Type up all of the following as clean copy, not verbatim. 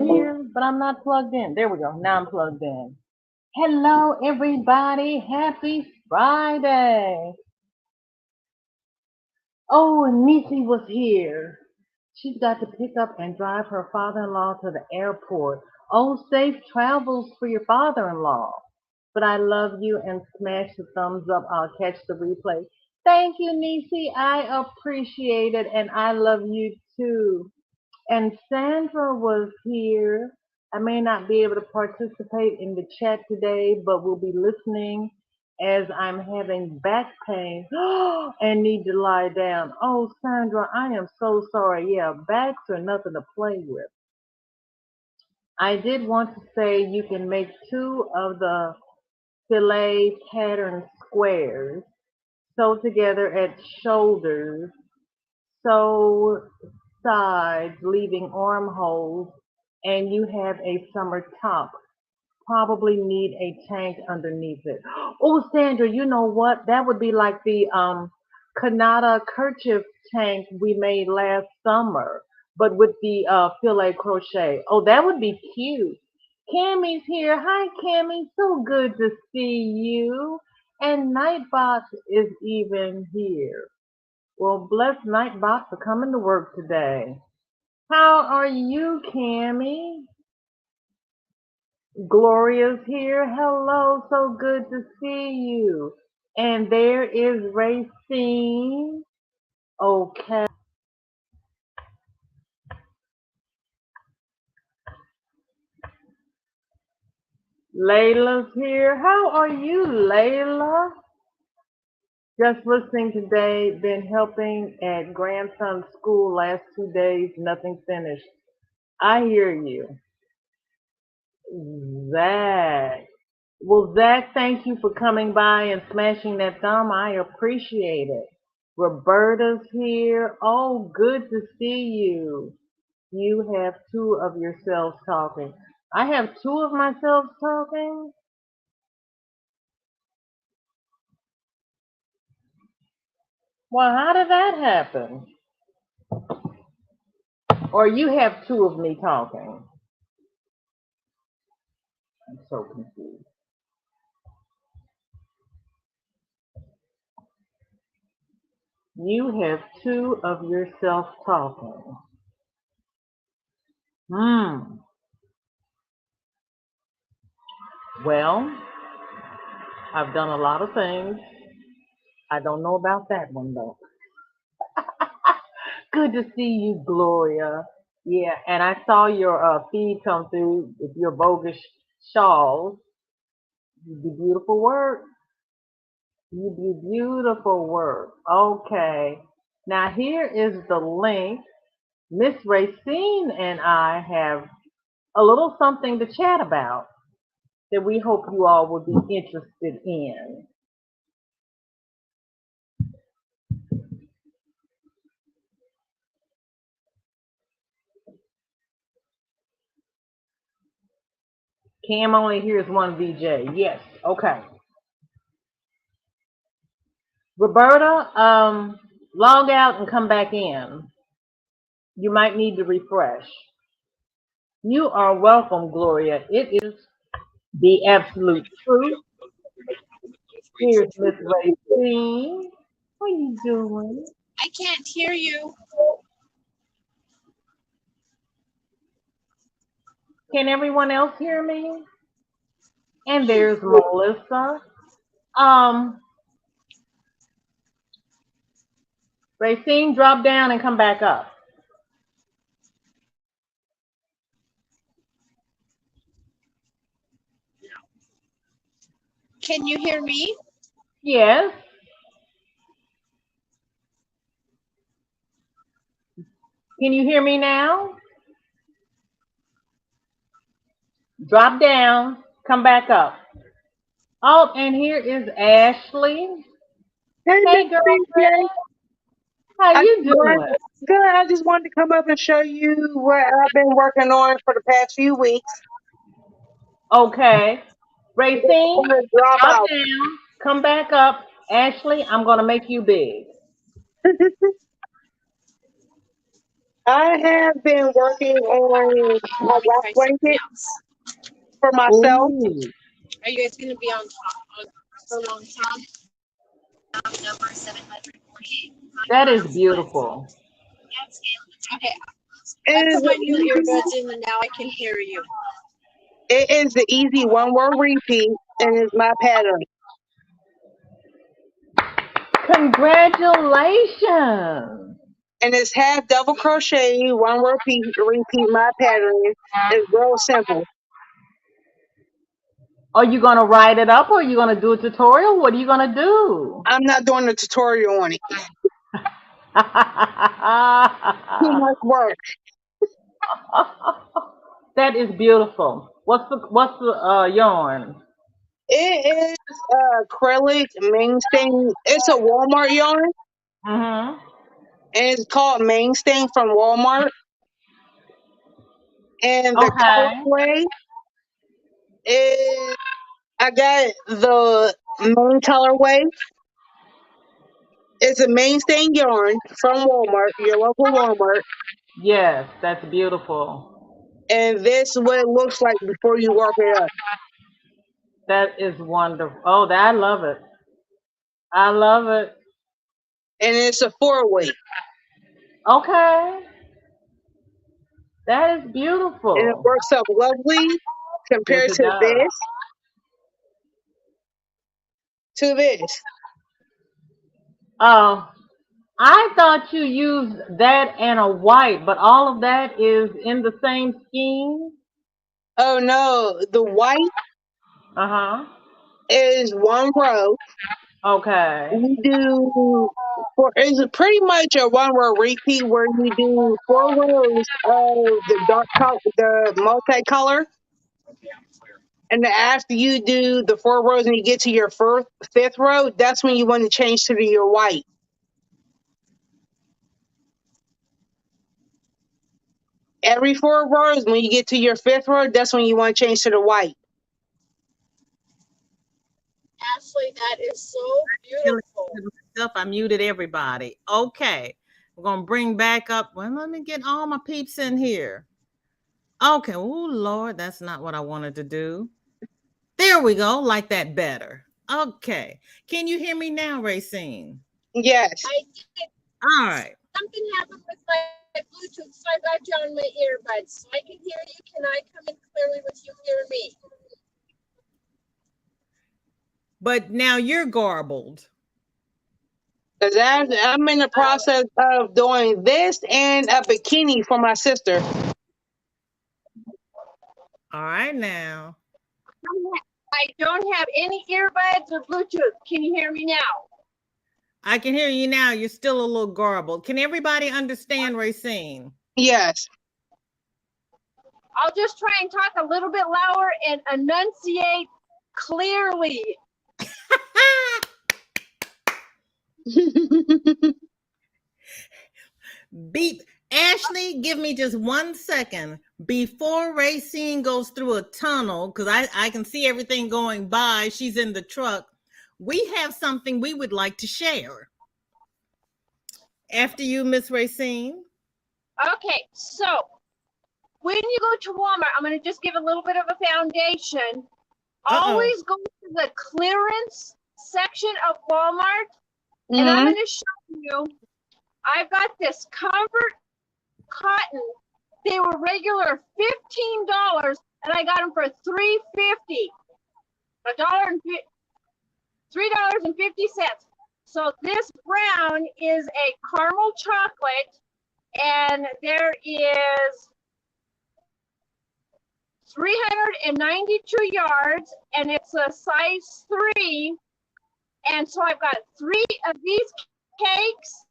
here, but I'm not plugged in. There we go. Now I'm plugged in. Hello, everybody. Happy Friday. Oh, Nisi was here. She's got to pick up and drive her father-in-law to the airport. Oh, safe travels for your father-in-law. But I love you and smash the thumbs up. I'll catch the replay. Thank you, Nisi. I appreciate it, and I love you too. And Sandra was here. I may not be able to participate in the chat today, but will be listening as I'm having back pain and need to lie down. Oh, Sandra, I am so sorry. Yeah, backs are nothing to play with. I did want to say you can make two of the filet pattern squares, sew together at shoulders, sew sides, leaving armholes, and you have a summer top. Probably need a tank underneath it. Oh, Sandra, you know what? That would be like the Kanata kerchief tank we made last summer, but with the filet crochet. Oh, that would be cute. Cammie's here. Hi, Cammie. So good to see you. And Nightbot is even here. Well, bless Nightbot for coming to work today. How are you, Cammie? Gloria's here. Hello, so good to see you. And there is Racine. Okay. Layla's here. How are you, Layla? Just listening today, been helping at grandson's school last 2 days, nothing finished. I hear you. Zach. Well, Zach, thank you for coming by and smashing that thumb. I appreciate it. Roberta's here. Oh, good to see you. You have two of yourselves talking. I have two of myself talking? Well, how did that happen? Or you have two of me talking? I'm so confused. You have two of yourself talking. Hmm. Well, I've done a lot of things. I don't know about that one though. Good to see you, Gloria. Yeah, and I saw your feed come through with your bogus shawls. You do beautiful work. You do beautiful work. Okay. Now here is the link. Miss Racine and I have a little something to chat about that we hope you all will be interested in. Cam only hears one VJ. Yes. Okay. Roberta, log out and come back in. You might need to refresh. You are welcome, Gloria. It is the absolute truth. Here's Miss Racine. What are you doing? I can't hear you. Can everyone else hear me? And there's Melissa. Racine, drop down and come back up. Can you hear me? Yes. Can you hear me now? Drop down, come back up. Oh, and here is Ashley. Hey, girlfriend. How you doing? Good. I just wanted to come up and show you what I've been working on for the past few weeks. Okay. Racine, Drop drop out. down, come back up. Ashley, I'm going to make you big. I have been working on Let a me wrap try something blanket else. for myself. Ooh, Are you guys going to be on for a long time? that is beautiful. Okay, I It is put my new easy. earbuds in and now I can hear you. It is the easy one word repeat, and it's my pattern. Congratulations. And it's half double crochet, one word repeat my pattern. It's real simple. Are you going to write it up or are you going to do a tutorial? What are you going to do? I'm not doing a tutorial on it. Too much work. That is beautiful. What's the yarn? It is acrylic mainstay. It's a Walmart yarn, Mhm. and it's called mainstay from Walmart. And the Okay. colorway is I got the main colorway. It's a mainstay yarn from Walmart, your local Walmart. Yes, that's beautiful. And this is what it looks like before you warp it up. That is wonderful. Oh, I love it. I love it. And it's a 4-weight. Okay. That is And it beautiful. works up lovely Yes, compared it does. to this. Oh, I thought you used that and a white, but all of that is in the same scheme. Oh no, the white Uh-huh. is one row. Okay. You do it's pretty much a one row repeat where you do 4 rows of the dark color, the multicolor. And then after you do the 4 rows and you get to your fifth row, that's when you want to change to your white. Every 4 rows, when you get to your fifth row, that's when you want to change to the white. Ashley, that is so beautiful. I muted everybody. Okay. We're going to bring back up. Well, let me get all my peeps in here. Okay. Oh, Lord, that's not what I wanted to do. There we go. Like that better. Okay. Can you hear me now, Racine? Yes. I did. All right. Something happened with my Bluetooth, so I got you on my earbuds. So I can hear you. Can I come in clearly with you hearing me? But now you're garbled. Because I'm in the process of doing this and a bikini for my sister. All right now. I don't have any earbuds or Bluetooth. Can you hear me now? I can hear you now. You're still a little garbled. Can everybody understand Racine? Yes. I'll just try and talk a little bit louder and enunciate clearly. Beep. Ashley, give me just 1 second before Racine goes through a tunnel, because I can see everything going by. She's in the truck. We have something we would like to share. After you, Miss Racine. Okay, so when you go to Walmart, I'm going to just give a little bit of a foundation. Always go to the clearance section of Walmart, and I'm going to show you. I've got this Comfort cotton. They were regular $15, and I got them for $3.50. $3.50. So this brown is a caramel chocolate, and there is 392 yards, and it's a size 3. And so I've got 3 of these cakes,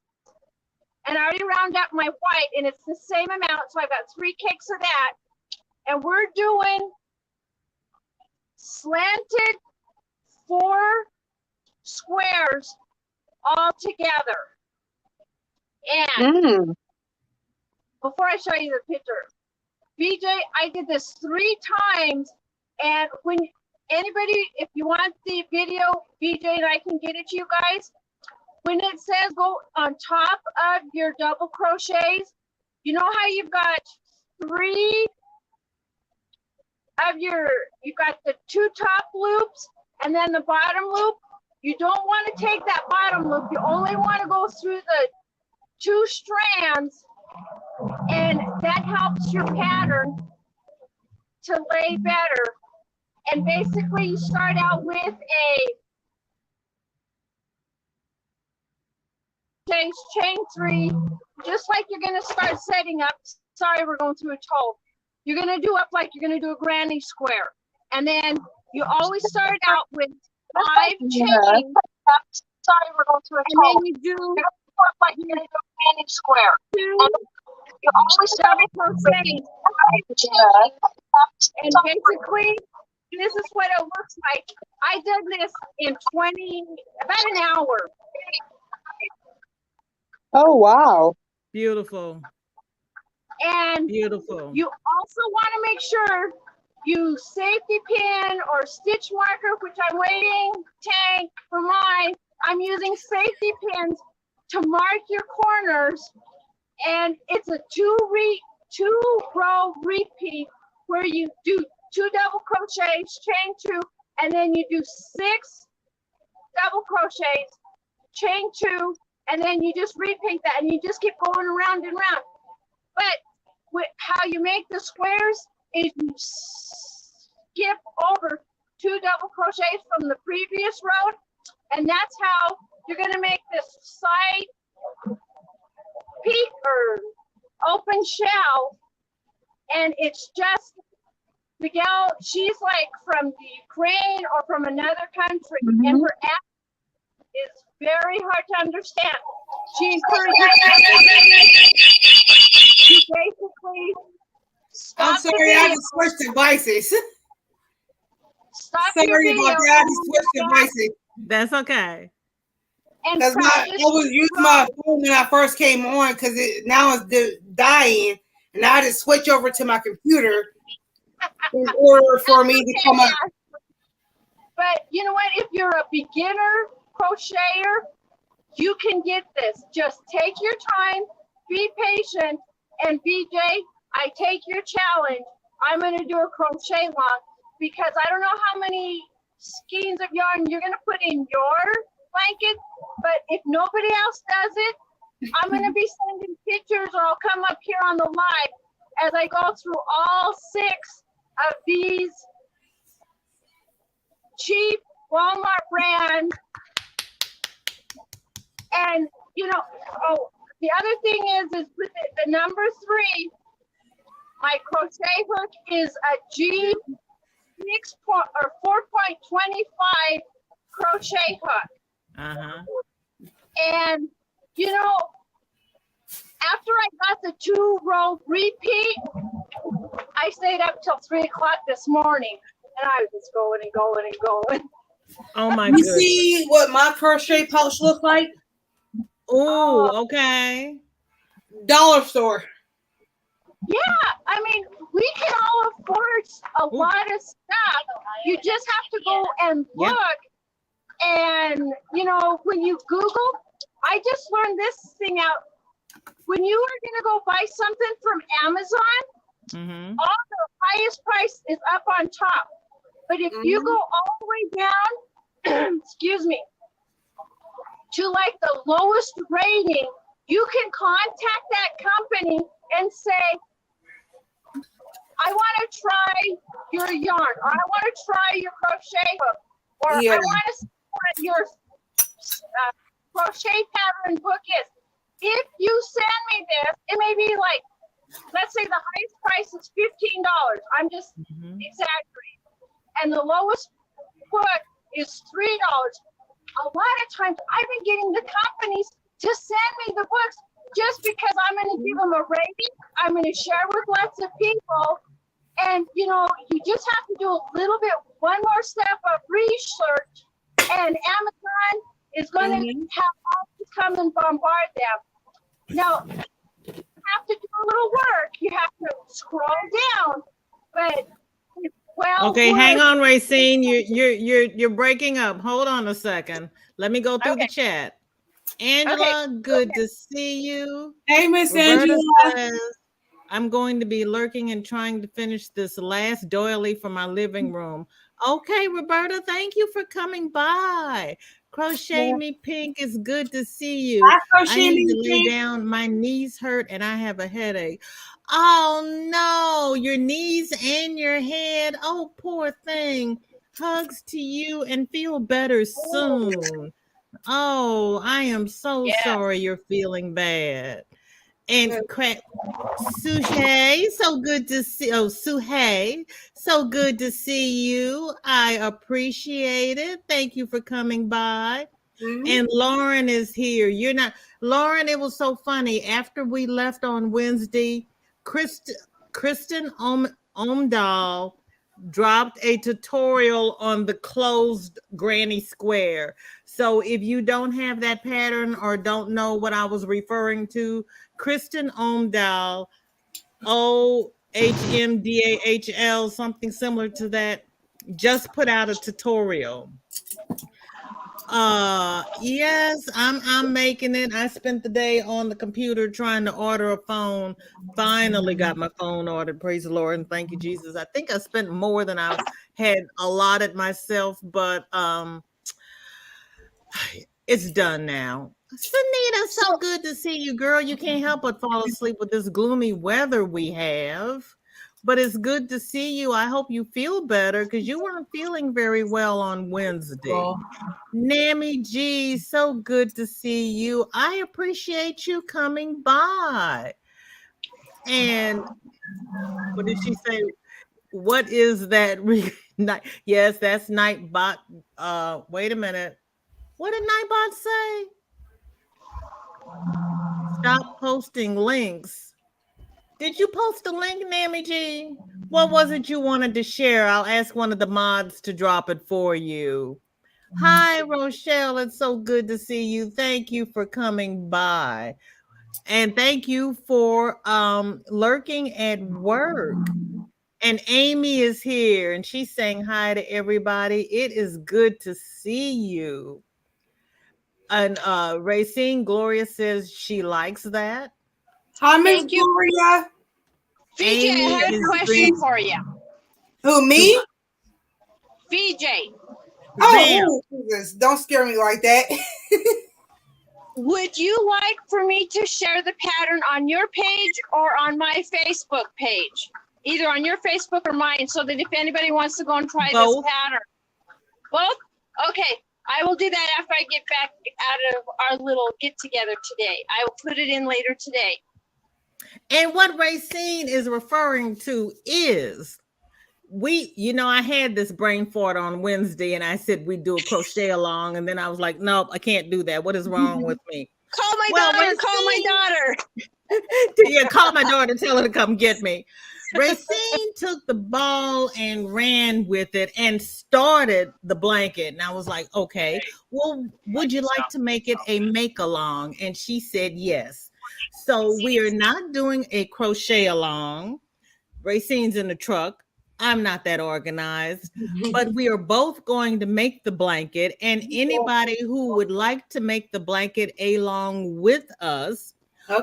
and I already round up my white, and it's the same amount. So I've got 3 cakes of that, and we're doing slanted 4 squares all together. And before I show you the picture, VJ, I did this 3 times, and when anybody, if you want the video, VJ and I can get it to you guys. When it says go on top of your double crochets, you know how you've got three of you've got the two top loops and then the bottom loop. You don't want to take that bottom loop. You only want to go through the two strands, and that helps your pattern to lay better. And basically you start out with a chain 3, just like you're going to start setting up. Sorry, we're going through a toe. You're going to do up like you're going to do a granny square. And then you always start out with 5 chains. Sorry, we're going through a toe. And then you do up like you're going to do a granny square. You always start with 5 chains. And basically, this is what it looks like. I did this in about an hour. Oh, wow. Beautiful. And beautiful. You also want to make sure you safety pin or stitch marker, which I'm waiting, Tank, for mine. I'm using safety pins to mark your corners. And it's a 2-row repeat where you do 2 double crochets, chain 2, and then you do 6 double crochets, chain 2, and then you just repeat that, and you just keep going around and around. But how you make the squares is you skip over 2 double crochets from the previous row, and that's how you're going to make this side peak or open shell. And it's just, the gal, she's like from the Ukraine or from another country, and her accent is very hard to understand. She encourages to basically stop. I'm sorry, I just switched devices. Stop sorry your video. about that. I just switched devices. That's okay. Because I was using my phone when I first came on, because now it's dying, and I just switch over to my computer in order for me to come up. But you know what? If you're a beginner crocheter, you can get this. Just take your time, be patient, and BJ, I take your challenge. I'm going to do a crochet long because I don't know how many skeins of yarn you're going to put in your blanket, but if nobody else does it, I'm going to be sending pictures, or I'll come up here on the live as I go through all 6 of these cheap Walmart brand. And you know, oh, the other thing is with the number 3, my crochet hook is a G 4.25 crochet hook. And you know, after I got the 2-row repeat, I stayed up till 3 o'clock this morning, and I was just going and going and going. Oh my You goodness. see what my crochet pouch looks like? Oh, okay. Dollar store. Yeah, I mean, we can all afford a lot of stuff. You just have to go and look. And, you know, when you Google, I just learned this thing out. When you are going to go buy something from Amazon, all the highest price is up on top. But if you go all the way down, excuse me, to like the lowest rating, you can contact that company and say, I want to try your yarn, or I want to try your crochet hook, or I want to see what your crochet pattern book is. If you send me this, it may be like, let's say the highest price is $15. I'm just exaggerating. And the lowest book is $3. A lot of times I've been getting the companies to send me the books just because I'm going to give them a rating. I'm going to share with lots of people. And, you know, you just have to do a little bit, one more step of research, and Amazon is going to have all to come and bombard them. Now, you have to do a little work. You have to scroll down, but well. Okay, hang on, Racine. You're breaking up. Hold on a second. Let me go through the chat. Angela, good to see you. Hey, Miss Roberta Angela. says, I'm going to be lurking and trying to finish this last doily for my living room. Okay, Roberta, thank you for coming by. Crochet Me Pink, it's good to see you. Hi, I Crochet need Me to lay Pink. down. My knees hurt and I have a headache. Oh no, your knees and your head. Oh, poor thing. Hugs to you and feel better soon. Oh, I am so Yes. sorry you're feeling bad. And Suhei, so good to see. Oh, Suhei, so good to see you. I appreciate it. Thank you for coming by. Mm-hmm. And Lauren is here. You're not Lauren. It was so funny. After we left on Wednesday, Kristen Omdahl dropped a tutorial on the closed granny square. So if you don't have that pattern or don't know what I was referring to, Kristen Omdahl, OHMDAHL, something similar to that, just put out a tutorial. Yes, I'm making it. I spent the day on the computer trying to order a phone. Finally got my phone ordered. Praise the Lord and thank you, Jesus. I think I spent more than I had allotted myself, but it's done now. Sanita, so good to see you, girl. You can't help but fall asleep with this gloomy weather we have. But it's good to see you. I hope you feel better because you weren't feeling very well on Wednesday. Nammy G, so good to see you. I appreciate you coming by. And what did she say? What is that? Night? Yes, that's Nightbot. Wait a minute. What did Nightbot say? Stop posting links. Did you post a link, Nammy G? What was it you wanted to share? I'll ask one of the mods to drop it for you. Hi, Rochelle. It's so good to see you. Thank you for coming by. And thank you for lurking at work. And Amy is here and she's saying hi to everybody. It is good to see you. And Racine Gloria says she likes that. Hi, Miss Thank you. Gloria. VJ, Amy I have a is question for you. Who, me? VJ, Oh, Jesus. Don't scare me like that. would you like for me to share the pattern on your page or on my Facebook page? Either on your Facebook or mine, so that if anybody wants to go and try Both. this pattern. Both? Okay. I will do that after I get back out of our little get together today. I will put it in later today. And what Racine is referring to is I had this brain fart on Wednesday and I said we'd do a crochet along. And then I was like, nope, I can't do that. What is wrong with me? Call my daughter. Racine, Call my daughter. Yeah, call my daughter, tell her to come get me. Racine took the ball and ran with it and started the blanket. And I was like, okay, well, would you like to make it a make along? And she said yes. So we are not doing a crochet along. Racine's in the truck. I'm not that organized, but we are both going to make the blanket. And anybody who would like to make the blanket along with us,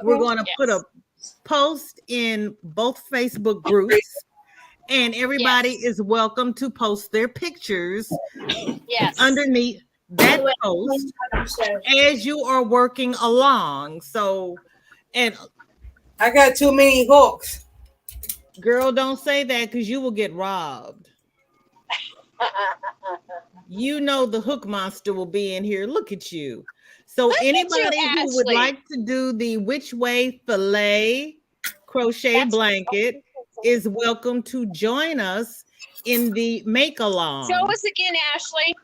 we're going to put a post in both Facebook groups, and everybody is welcome to post their pictures underneath that post as you are working along. So, and I got too many hooks. Girl, don't say that because you will get robbed. You know the hook monster will be in here. Look at you. So anybody who would like to do the which way fillet crochet blanket is welcome to join us in the make along. Show us again, Ashley.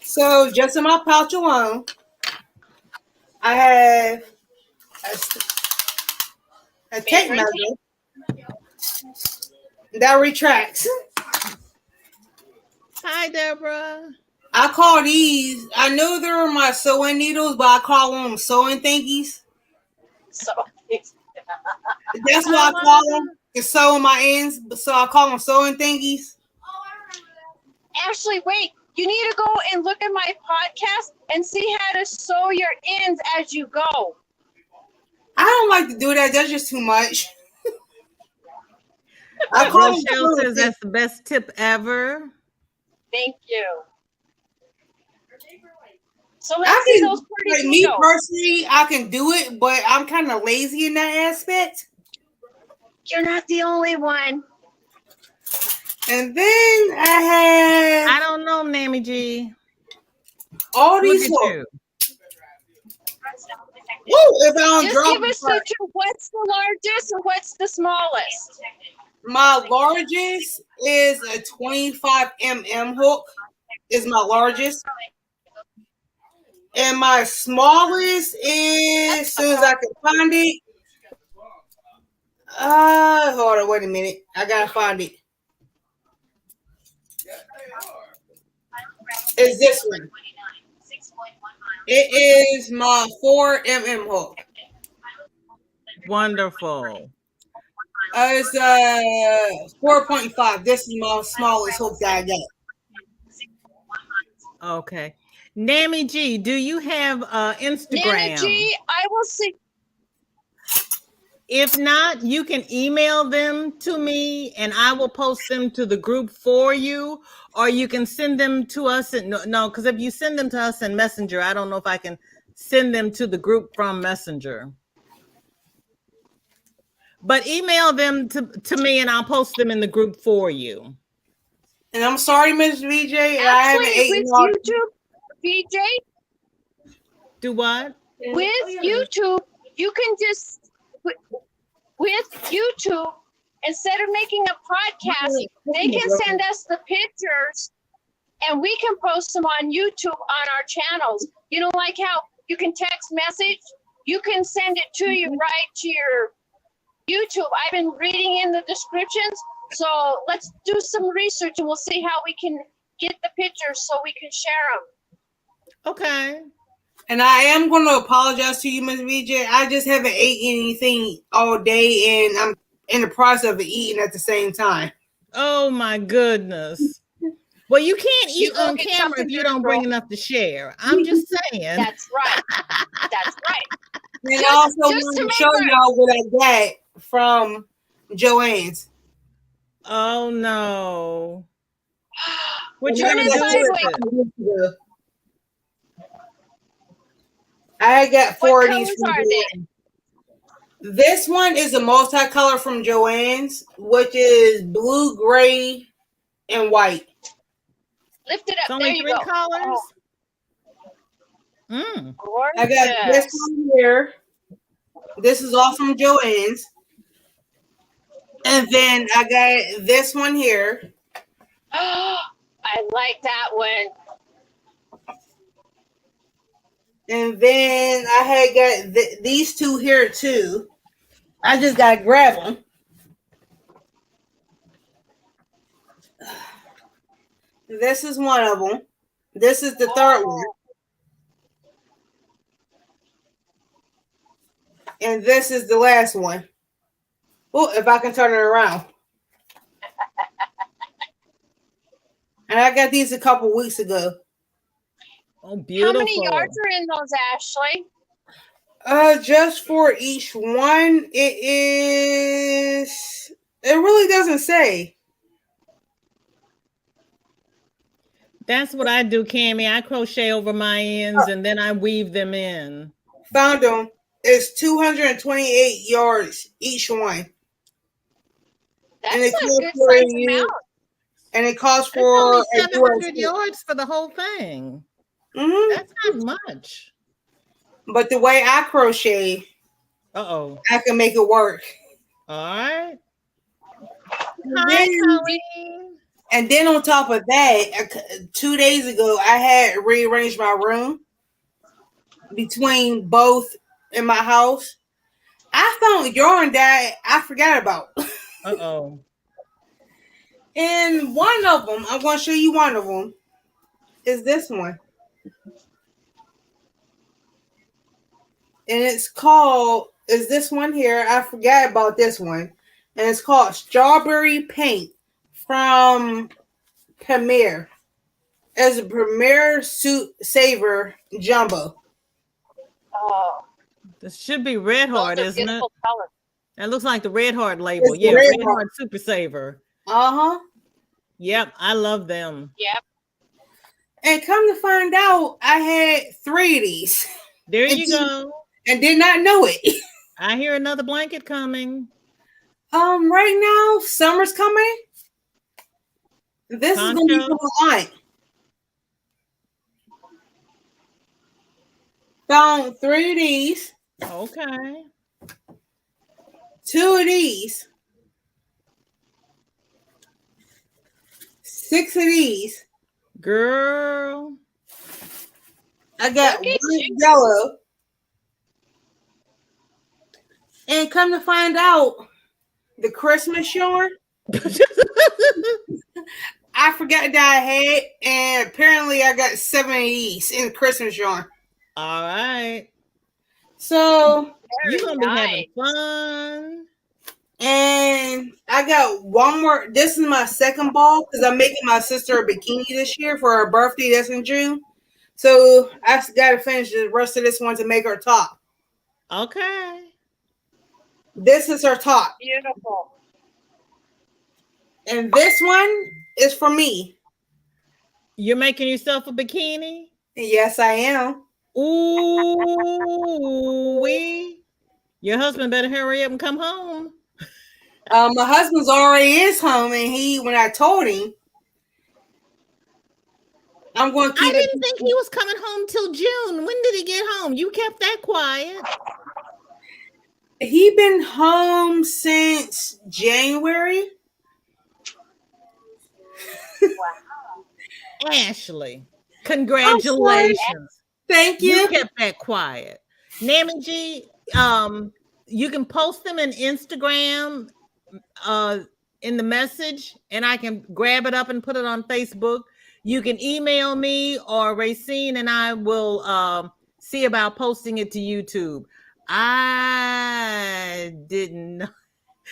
So just in my pouch alone, I have a tape measure that retracts. Hi, Deborah. I call these, I knew they were my sewing needles, but I call them sewing thingies. That's what I call them, to sew my ends. So I call them sewing thingies. Ashley, wait. You need to go and look at my podcast and see how to sew your ends as you go. I don't like to do that. That's just too much. Rochelle says that's the best tip ever. Thank you. So let's see those pretty me personally, I can do it, but I'm kind of lazy in that aspect. You're not the only one. And then I don't know, Mammy G. All these hooks. If I don't Just give us the two. What's the largest and what's the smallest? My largest is a 25 mm hook. Is my largest. And my smallest is, as soon as I can find it. Hold on, wait a minute. I gotta find it. Is this one. It is my 4 mm hook. Wonderful. It's 4.5. This is my smallest hook that I got. Okay. Nammy G, do you have Instagram? Nammy G, I will see. If not, you can email them to me and I will post them to the group for you, or you can send them to us. No, because if you send them to us in Messenger, I don't know if I can send them to the group from Messenger. But email them to me and I'll post them in the group for you. And I'm sorry, Miss VJ. Actually, I haven't eaten with YouTube, VJ. Do what? With YouTube, you can just with YouTube, instead of making a podcast, they can send us the pictures and we can post them on YouTube on our channels. You know, like how you can text message, you can send it to you right to your YouTube. I've been reading in the descriptions. So let's do some research and we'll see how we can get the pictures so we can share them. Okay. And I am going to apologize to you, Ms. VJ. I just haven't ate anything all day, and I'm in the process of eating at the same time. Oh, my goodness. Well, you can't eat on camera if you don't bring enough to share. I'm just saying. That's right. That's right. And I also want to show y'all what I got from Joann's. Oh, no. What you Turn going to do with it? I got 4 of these. What colors are they? This one is a multicolor from Joann's, which is blue, gray, and white. Lift it up. It's only 3 colors. Gorgeous. I got this one here. This is all from Joann's. And then I got this one here. I like that one. And then I had got these two here too. I just got to grab them. This is one of them. This is the third one. And this is the last one. Oh, if I can turn it around. And I got these a couple weeks ago. Oh, beautiful. How many yards are in those, Ashley? Just for each one, it really doesn't say. That's what I do, Cammie. I crochet over my ends and then I weave them in. Found them. It's 228 yards each one. That's and it a good size amount. And it calls for 700 yards for the whole thing. Mm-hmm. That's not much. But the way I crochet, I can make it work. All right. Hi, Colleen. And then on top of that, 2 days ago, I had rearranged my room between both in my house. I found yarn that I forgot about. And one of them, I'm going to show you one of them, is this one. And it's called, is this one here. I forgot about this one. And it's called Strawberry Paint from Premier. as a Premier Suit Saver Jumbo. Oh, This should be Red Heart, those are isn't it? beautiful colors. That looks like the Red Heart label. It's Yeah, Red Red Heart. Heart Super Saver. Uh-huh. Yep, I love them. Yep. And come to find out, I had 3 of these. There you go. And did not know it. I hear another blanket coming. Right now, summer's coming. This is gonna be for my aunt. Found 3 of these. Okay. 2 of these. 6 of these. Girl. I got one yellow. And come to find out, the Christmas yarn, I forgot that I had, and apparently I got 7 of these in the Christmas yarn. All right. So you're gonna be having fun. And I got one more. This is my second ball because I'm making my sister a bikini this year for her birthday. That's in June. So I got to finish the rest of this one to make her top. Okay. This is her top. Beautiful. And this one is for me. You're making yourself a bikini? Yes, I am. Ooh, your husband better hurry up and come home. My husband's already is home, and when I told him, I'm going to keep I didn't think he was coming home till June. When did he get home? You kept that quiet. He been home since January. Wow. Ashley, congratulations. Thank you. You kept that quiet. Nammy G, you can post them in Instagram in the message, and I can grab it up and put it on Facebook. You can email me, or Racine and I will see about posting it to YouTube. I didn't know.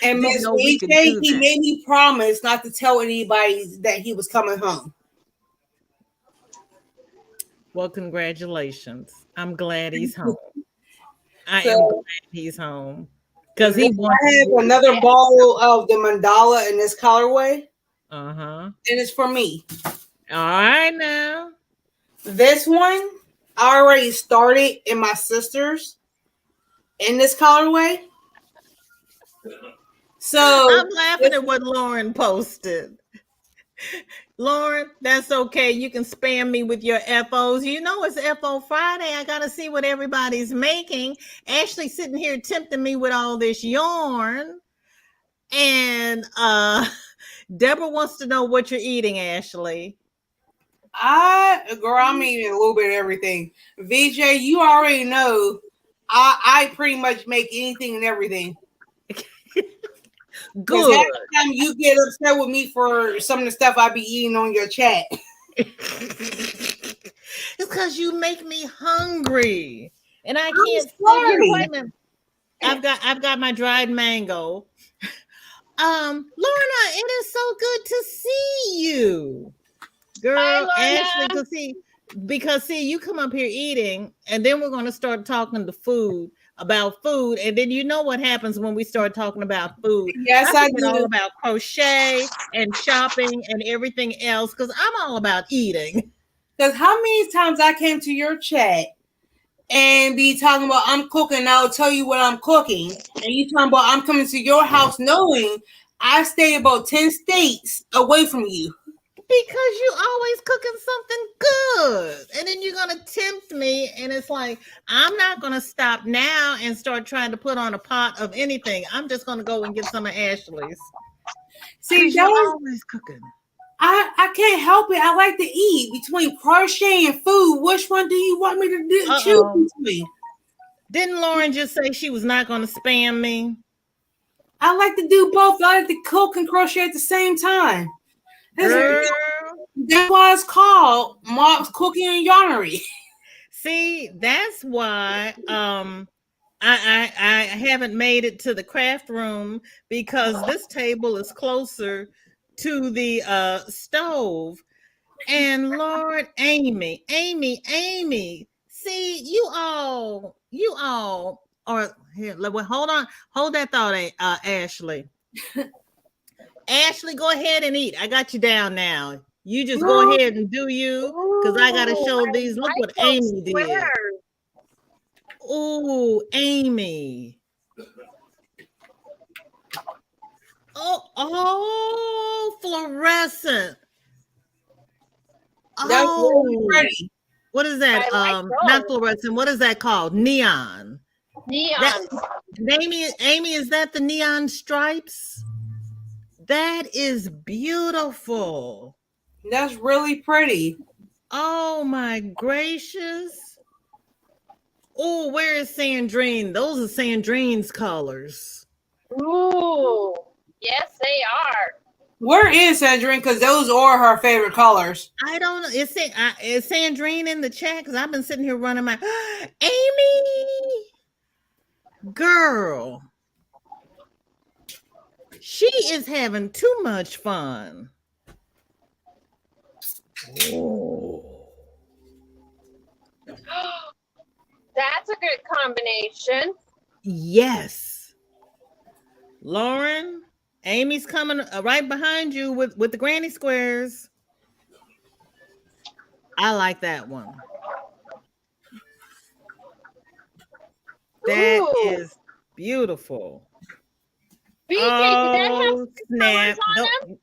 And Miss VJ, he made me promise not to tell anybody that he was coming home. Well, congratulations. I'm glad he's home. I am glad he's home. Because he wants. I have another bottle of the mandala in this colorway. Uh-huh. And it's for me. All right now. This one I already started in my sister's in this colorway. So I'm laughing at what Lauren posted. Lauren, that's okay. You can spam me with your FOs. You know it's FO Friday. I got to see what everybody's making. Ashley sitting here tempting me with all this yarn. And Deborah wants to know what you're eating, Ashley. I'm eating a little bit of everything. VJ, you already know I pretty much make anything and everything. Good. Every time you get upset with me for some of the stuff I be eating on your chat. It's because you make me hungry, and I can't. I've got my dried mango. Lorna, it is so good to see you, girl. Ashley, because you come up here eating, and then we're going to start talking about food, and then you know what happens when we start talking about food. Yes, I do. All about crochet and shopping and everything else, because I'm all about eating. Because how many times I came to your chat and be talking about I'm cooking, and I'll tell you what I'm cooking, and you talking about I'm coming to your house knowing I stay about 10 states away from you. Because you always cooking something good, and then you're gonna tempt me, and it's like I'm not gonna stop now and start trying to put on a pot of anything. I'm just gonna go and get some of Ashley's. See, you're always cooking. I can't help it. I like to eat. Between crochet and food, which one do you want me to choose between? Didn't Lauren just say she was not going to spam me? I like to do both. I like to cook and crochet at the same time. That's why it's called Mom's Cooking and Yarnery. See, that's why I haven't made it to the craft room, because this table is closer to the stove. And Lord, Amy. See, you all or here, hold on, hold that thought, Ashley. Ashley, go ahead and eat. I got you down now. You just go ahead and do you, because I gotta show these. Look what Amy did. Oh, Amy. Oh, fluorescent. That's really pretty. What is that? Not fluorescent. What is that called? Neon. Neon. Amy, is that the neon stripes? That is beautiful. That's really pretty. Oh my gracious. Oh, where is Sandrine? Those are Sandrine's colors. Ooh, yes, they are. Where is Sandrine? Because those are her favorite colors. I don't know. Is Sandrine in the chat? Because I've been sitting here running my Amy. Girl. She is having too much fun. Oh. That's a good combination. Yes. Lauren, Amy's coming right behind you with the granny squares. I like that one. That is beautiful. VJ, did that have snap. colors on them?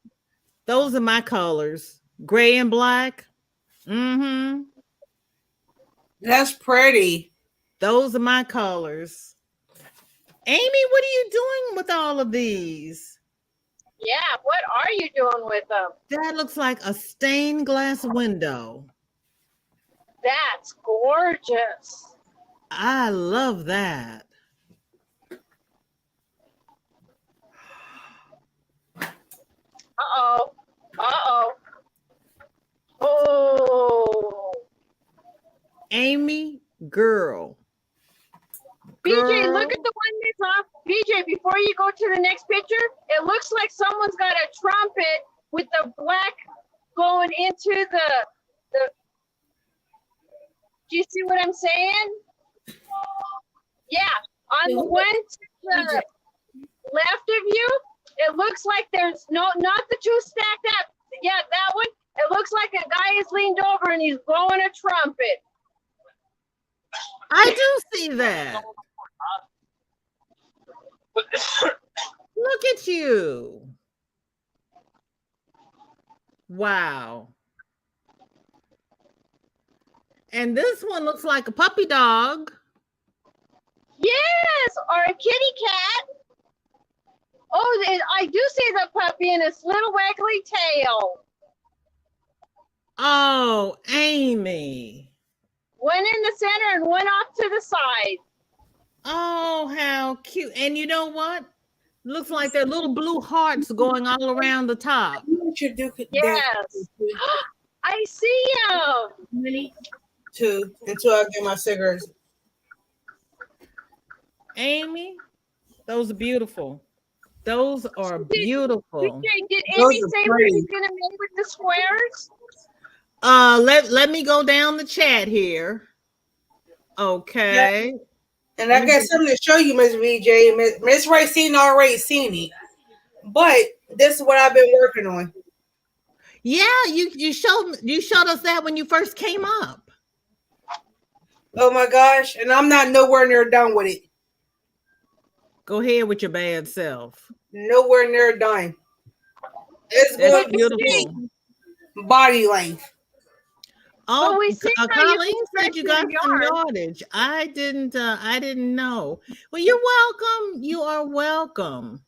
Those are my colors. Gray and black. Mm-hmm. That's pretty. Those are my colors. Amy, what are you doing with all of these? Yeah, what are you doing with them? That looks like a stained glass window. That's gorgeous. I love that. Uh-oh. Uh-oh. Oh. Amy, girl. BJ, look at the one that's off. BJ, before you go to the next picture, it looks like someone's got a trumpet with the black going into the do you see what I'm saying? Yeah, on the one to the left of you, it looks like there's not the two stacked up. Yeah, that one. It looks like a guy is leaned over and he's blowing a trumpet. I do see that. Look at you. Wow. And this one looks like a puppy dog. Yes, or a kitty cat. Oh, I do see the puppy and its little waggly tail. Oh, Amy. One in the center and one off to the side. Oh, how cute. And you know what? Looks like there are little blue hearts going all around the top. Yes. I see them. Until I get my cigarettes. Amy, those are beautiful. Those are beautiful. Did Amy say what he's going to make with the squares? Let me go down the chat here. Okay. Yeah. And I got something to show you, Miss VJ. Miss Racine already seen it. But this is what I've been working on. Yeah, you showed us that when you first came up. Oh my gosh. And I'm not nowhere near done with it. Go ahead with your bad self. Nowhere near done. It's going beautiful. Body length. Oh, Colleen said you got some yardage. I didn't know. Well, you're welcome. You are welcome.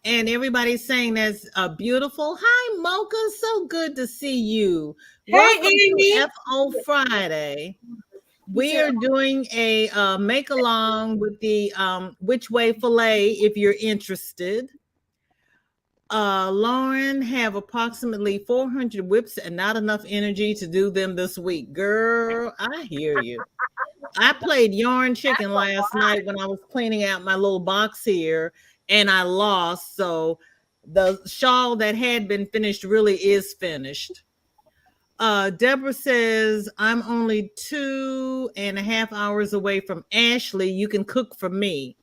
And everybody's saying that's beautiful. Hi, Mocha. So good to see you. Hey, welcome Amy. to FO Friday. We are doing a make along with the Which Way Filet if you're interested. Lauren have approximately 400 whips and not enough energy to do them this week. Girl, I hear you. I played yarn chicken last night when I was cleaning out my little box here and I lost. So the shawl that had been finished really is finished. Deborah says, I'm only 2.5 hours away from Ashley. You can cook for me.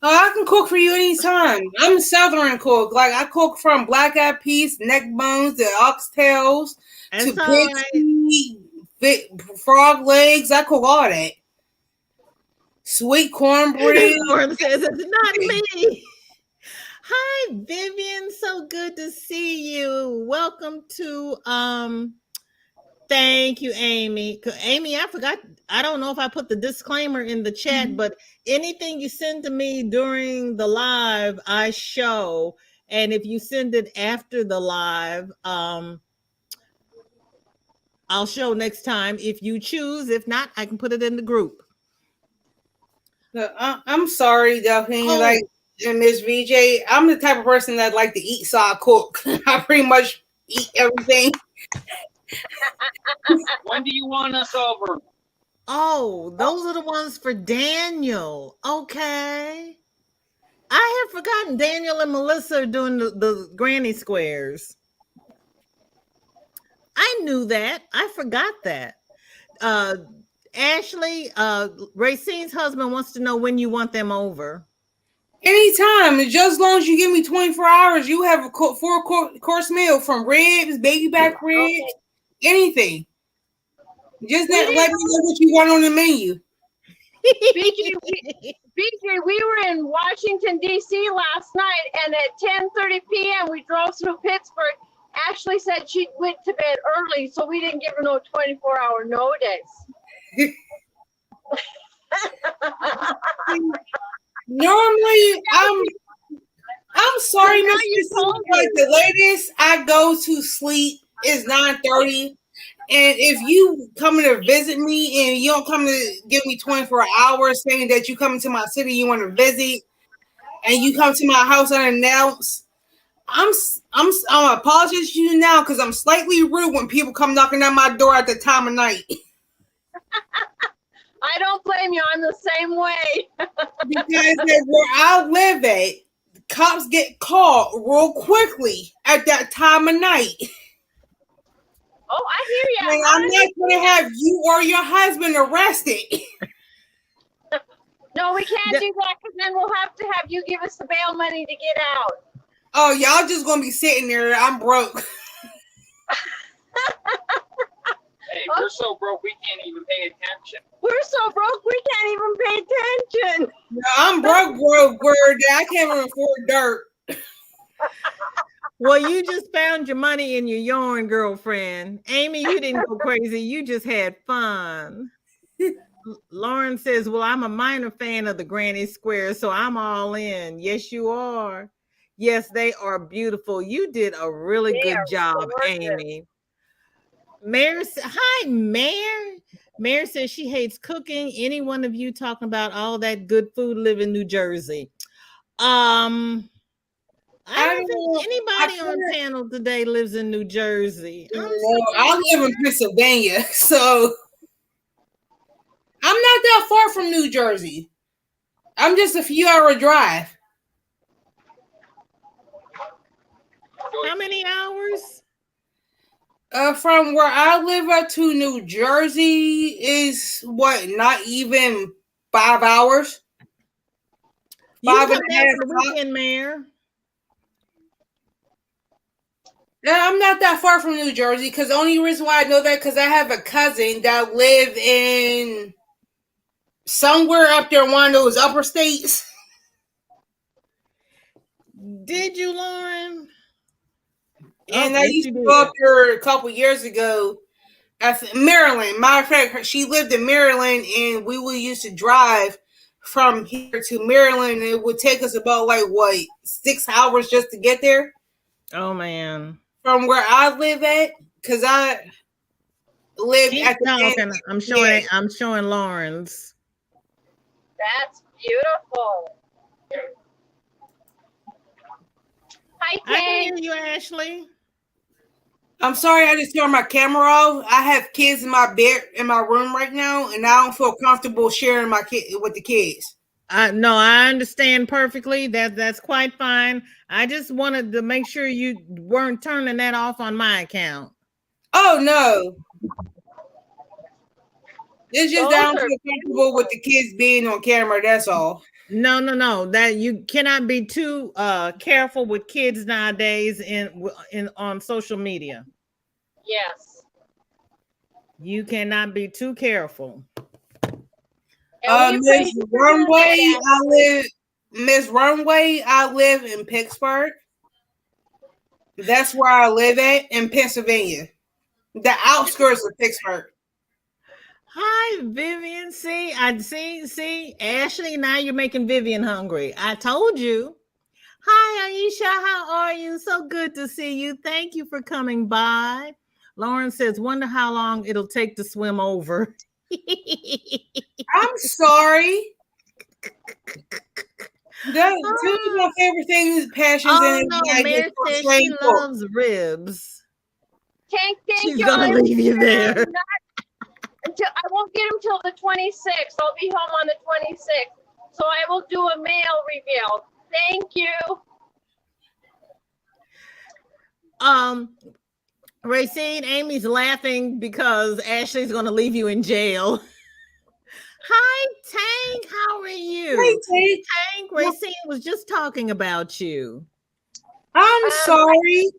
Oh, I can cook for you anytime. I'm a Southern cook. Like, I cook from black eyed peas, neck bones, to oxtails, to That's all pig's right. feet, frog legs. I cook all that. Sweet cornbread. Lauren says, it's not me. Hi, Vivian. So good to see you. Welcome to thank you, Amy. Amy, I forgot. I don't know if I put the disclaimer in the chat, but anything you send to me during the live, I show. And if you send it after the live, I'll show next time if you choose. If not, I can put it in the group. I'm sorry, Delphine. Oh. Like, and Miss VJ, I'm the type of person that like to eat, so I cook. I pretty much eat everything. When do you want us over? Oh, those are the ones for Daniel. Okay. I have forgotten Daniel and Melissa are doing the granny squares. I knew that. I forgot that. Ashley, Racine's husband wants to know when you want them over. Anytime, just as long as you give me 24 hours, you have a four-course meal from ribs, baby back ribs, anything. Just let me know what you want on the menu. BJ, we were in Washington, D.C. last night, and at 10:30 p.m. we drove through Pittsburgh. Ashley said she went to bed early, so we didn't give her no 24-hour notice. Normally, I'm sorry, like the latest I go to sleep is 9:30. And if you coming to visit me and you don't come to give me 24 hours saying that you coming to my city, you want to visit, and you come to my house unannounced, I'm apologize to you now because I'm slightly rude when people come knocking on my door at the time of night. I don't blame you. I'm the same way. Because where I live at, cops get called real quickly at that time of night. Oh, I hear you. And I'm not going to have you or your husband arrested. No, we can't do that because then we'll have to have you give us the bail money to get out. Oh, y'all just going to be sitting there. I'm broke. Hey, we're so broke we can't even pay attention. We're so broke we can't even pay attention. No, I'm broke, word. I can't even afford dirt. Well, you just found your money in your yarn, girlfriend. Amy, you didn't go crazy. You just had fun. Lauren says, well, I'm a minor fan of the granny squares, so I'm all in. Yes, you are. Yes, they are beautiful. You did a really good job, Amy. Mary, hi, Mary. Mary says she hates cooking. Any one of you talking about all that good food live in New Jersey? I don't think anybody on panel today lives in New Jersey. No, I live in Pennsylvania, so I'm not that far from New Jersey. I'm just a few hour drive. How many hours? From where I live up to New Jersey is what, not even 5 hours? You come back for the weekend, Mayor. I'm not that far from New Jersey because the only reason why I know that because I have a cousin that live in somewhere up there in one of those upper states. Did you, Lauren? And I used to go up there a couple years ago. Maryland. Matter of fact, she lived in Maryland, and we would used to drive from here to Maryland. It would take us about 6 hours just to get there. Oh man! From where I live at, because I live at the end. I'm showing Lauren's. That's beautiful. Hi, I can hear you, Ashley. I'm sorry, I just turned my camera off. I have kids in my bed in my room right now, and I don't feel comfortable sharing my kid with the kids. No, I understand perfectly. That's quite fine. I just wanted to make sure you weren't turning that off on my account. Oh no. It's just that I Those don't are feel comfortable with the kids being on camera. That's all. No. That you cannot be too careful with kids nowadays in on social media. yes. You cannot be too careful. And we Miss praise you for doing Runway, that, Ashley. Miss Runway, I live in Pittsburgh. That's where I live at in Pennsylvania. The outskirts of Pittsburgh. Hi, Vivian. See, Ashley. Now you're making Vivian hungry. I told you. Hi, Aisha. How are you? So good to see you. Thank you for coming by. Lauren says, "Wonder how long it'll take to swim over." I'm sorry. Two of my favorite things, passions, Oh and no, I just Mary says she crocheting books. loves ribs. Tank, thank She's you. gonna leave you there. I won't get them till the 26th. I'll be home on the 26th. So I will do a mail reveal. Thank you. Racine, Amy's laughing because Ashley's gonna leave you in jail. Hi, Tank. How are you? Hey, Tank, Racine was just talking about you. I'm sorry.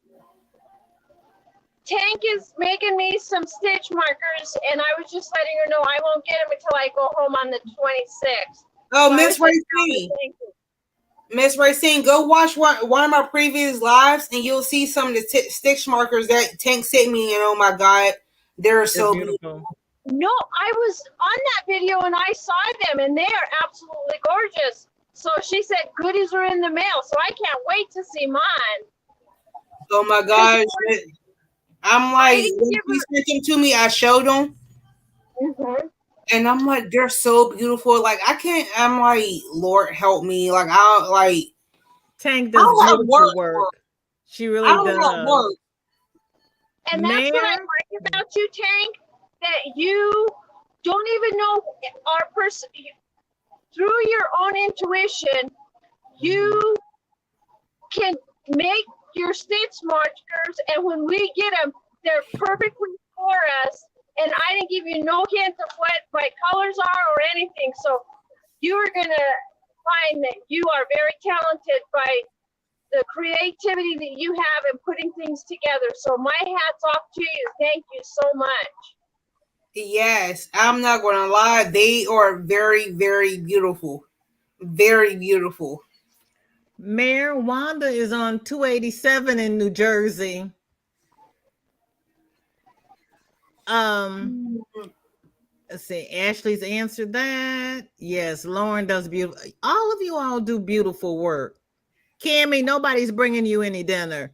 Tank is making me some stitch markers, and I was just letting her know I won't get them until I go home on the 26th. Oh, So Miss Racine. Miss Racine, go watch one of my previous lives, and you'll see some of the stitch markers that Tank sent me. And oh my God, they're so beautiful. No, I was on that video and I saw them, and they are absolutely gorgeous. So she said goodies are in the mail, so I can't wait to see mine. Oh my gosh. I'm like, when you sent them to me, I showed them. Mm-hmm. And I'm like, they're so beautiful. Like, I'm like, Lord help me. Like, Tank does beautiful work. She really does. Work. And that's what I like about you, Tank, that you don't even know our person. Through your own intuition, you can make your stitch markers, and when we get them, they're perfectly for us. And I didn't give you no hint of what my colors are or anything. So you are going to find that you are very talented by the creativity that you have in putting things together. So my hat's off to you. Thank you so much. Yes, I'm not going to lie. They are very, very beautiful. Very beautiful. Mayor Wanda is on 287 in New Jersey. Let's see. Ashley's answered that. Yes, Lauren does beautiful. All of you all do beautiful work. Cammie, nobody's bringing you any dinner.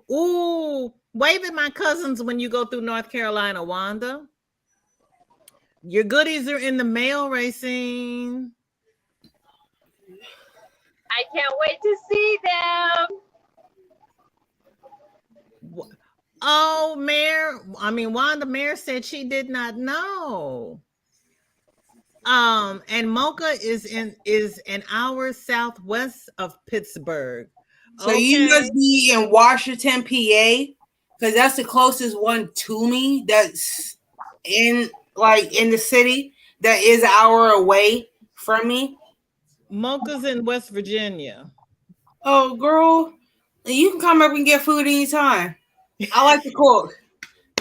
Ooh, wave at my cousins when you go through North Carolina, Wanda. Your goodies are in the mail, Racine. I can't wait to see them. Oh, Wanda Mayor said she did not know. And Mocha is an hour southwest of Pittsburgh. So you must be in Washington, PA, because that's the closest one to me. That's in the city that is an hour away from me. Mocha's in West Virginia. Oh, girl, you can come up and get food anytime. I like to cook.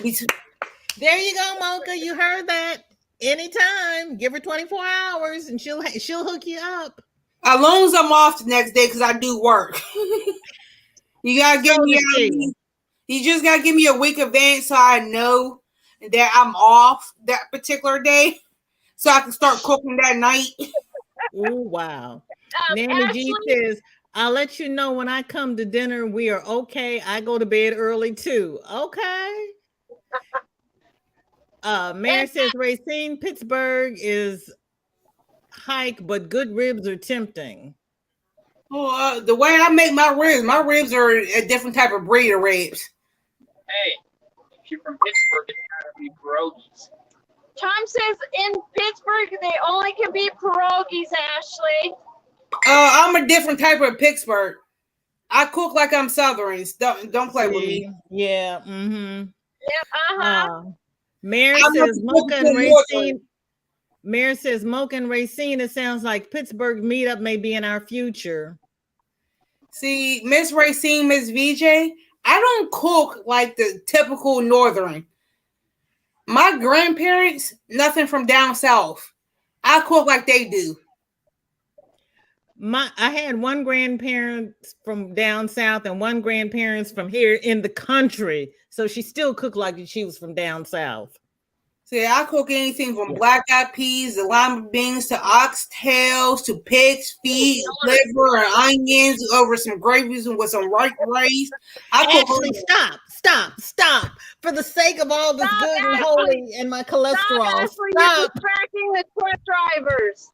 There you go, Mocha. You heard that. Anytime. Give her 24 hours and she'll hook you up. As long as I'm off the next day, because I do work. You gotta give me. You just gotta give me a week advance so I know that I'm off that particular day, so I can start cooking that night. Oh wow! Nanny G says, "I'll let you know when I come to dinner. We are okay. I go to bed early too. Okay." Mary says, "Racine, Pittsburgh is hike, but good ribs are tempting." Well, the way I make my ribs are a different type of breed of ribs. Hey, if you're from Pittsburgh, it's gotta be pierogies. Tom says in Pittsburgh they only can be pierogies, Ashley. I'm a different type of Pittsburgh. I cook like I'm Southern. Don't play with me. Yeah. Mm-hmm. Yep. Mary I'm not says the Mocha and typical Racine. Northern. Mary says Mocha and Racine. It sounds like Pittsburgh meetup may be in our future. See, Miss Racine, Miss VJ, I don't cook like the typical Northern. My grandparents, nothing from down south. I cook like they do. I had one grandparent from down south and one grandparents from here in the country. So she still cooked like she was from down south. See, I cook anything from black-eyed peas to lima beans to oxtails to pig's feet, liver, and onions over some gravies and with some white rice. Actually, stop. For the sake of all this good and holy and my cholesterol, You're distracting the truck drivers.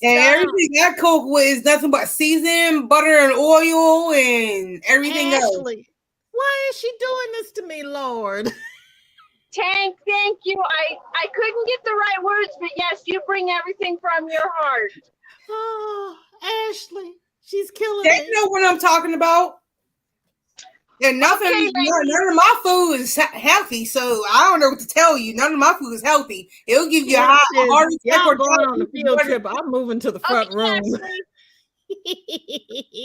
And everything I cook with is nothing but seasoning, butter, and oil, and everything else. Why is she doing this to me, Lord? Tank, thank you. I couldn't get the right words, but yes, you bring everything from your heart. Oh, Ashley, she's killing They me. know what I'm talking about. And none of my food is healthy, so I don't know what to tell you. None of my food is healthy. It'll give you a heart attack. Y'all going on the field trip. I'm moving to the front room.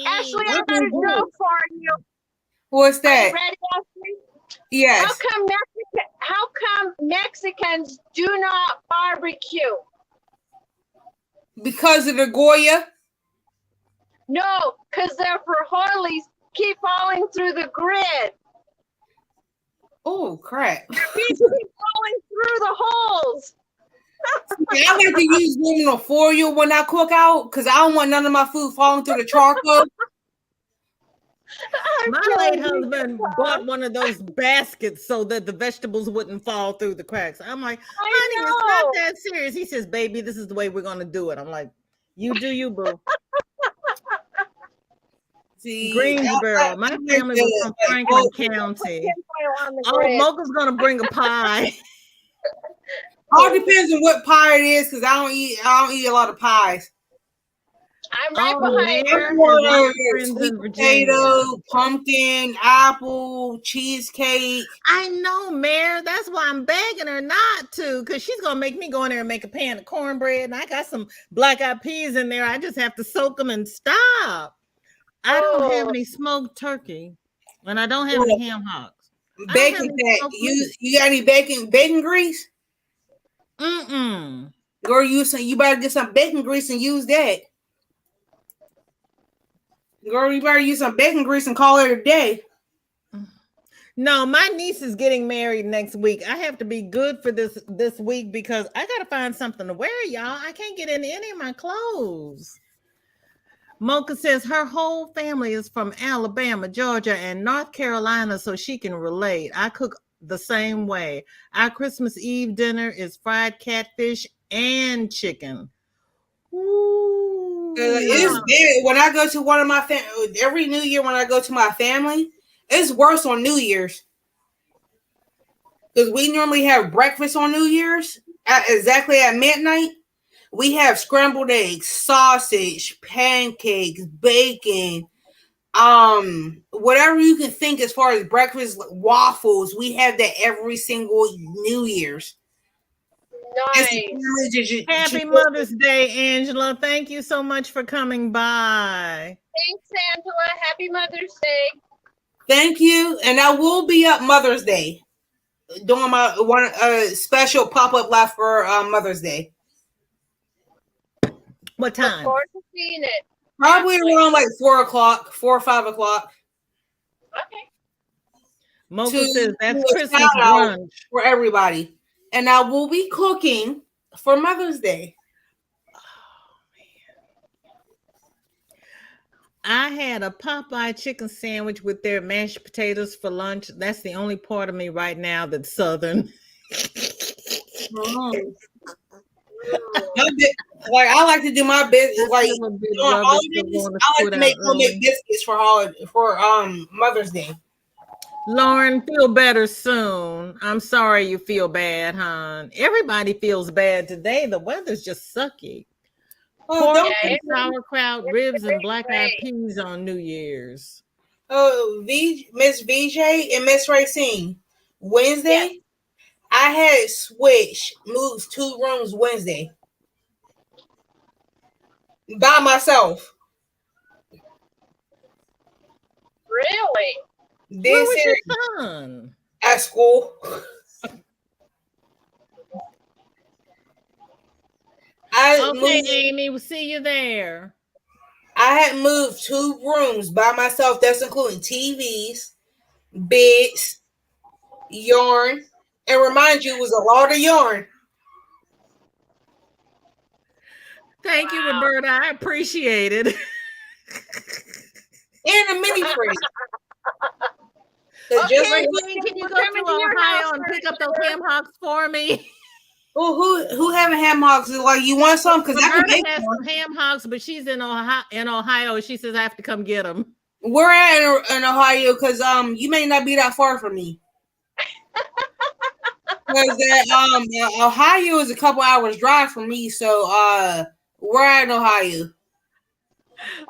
Ashley, I got a joke for you. What's that? Are you ready, Ashley? Yes. How come Mexicans do not barbecue? Because of the Goya? No, because their frijoles keep falling through the grid. Oh, crap. Their beans keep falling through the holes. I like to use aluminum foil when I cook out because I don't want none of my food falling through the charcoal. My late husband bought one of those baskets so that the vegetables wouldn't fall through the cracks. I'm like, honey, it's not that serious. He says, baby, this is the way we're going to do it. I'm like, you do you, boo. See, Greensboro. My family was from Franklin County. Oh, Mocha's going to bring a pie. All depends on what pie it is because I don't eat a lot of pies. I'm right behind you. Potato, pumpkin, apple, cheesecake. I know, Mare. That's why I'm begging her not to, because she's gonna make me go in there and make a pan of cornbread, and I got some black-eyed peas in there. I just have to soak them and stop. I don't have any smoked turkey, and I don't have any ham hocks. Bacon that you got any bacon grease? Girl, you better get some bacon grease and use that. Girl, you better use some bacon grease and call it a day. No, my niece is getting married next week. I have to be good for this week because I got to find something to wear, y'all. I can't get in any of my clothes. Mocha says her whole family is from Alabama, Georgia, and North Carolina, so she can relate. I cook the same way. Our Christmas Eve dinner is fried catfish and chicken. Ooh, it's bad. When I go to one of my every New Year when I go to my family, it's worse on New Year's because we normally have breakfast on New Year's exactly at midnight. We have scrambled eggs, sausage, pancakes, bacon, whatever you can think as far as breakfast, waffles. We have that every single New Year's. Nice. Happy Mother's Day, Angela. Thank you so much for coming by. Thanks, Angela. Happy Mother's Day. Thank you. And I will be up Mother's Day doing my one special pop-up live for Mother's Day. What time? Look forward to seeing it. Probably around like 4 or 5 o'clock. Okay. Mocha says that's Christmas brunch for everybody. And I will be cooking for Mother's Day. I had a Popeye chicken sandwich with their mashed potatoes for lunch. That's the only part of me right now that's Southern. Like I like to do my business. Like I like to make biscuits for Mother's Day. Lauren, feel better soon. I'm sorry you feel bad, hon. Everybody feels bad today. The weather's just sucky. Pork and sauerkraut, ribs, and black-eyed peas on New Year's. Oh, Miss VJ and Miss Racine. Wednesday, Yes. I had switched, moved 2 rooms Wednesday by myself. Really? Where This was is your son? at school. I Okay, moved. Amy, we'll see you there. I had moved 2 rooms by myself. That's including TVs, beds, yarn, and remind you, it was a lot of yarn. Thank you, Roberta. I appreciate it. And a mini fridge. Okay, Just like, Racine, can you we're go coming to to your Ohio house and pick up first, those sir. ham hocks for me? who having ham hocks? Like, you want some? Because I can Roberta make has some. some ham hocks, but she's in Ohio. She says I have to come get them. We're at in Ohio because you may not be that far from me. Because that Ohio is a couple hours drive from me, so we're at in Ohio.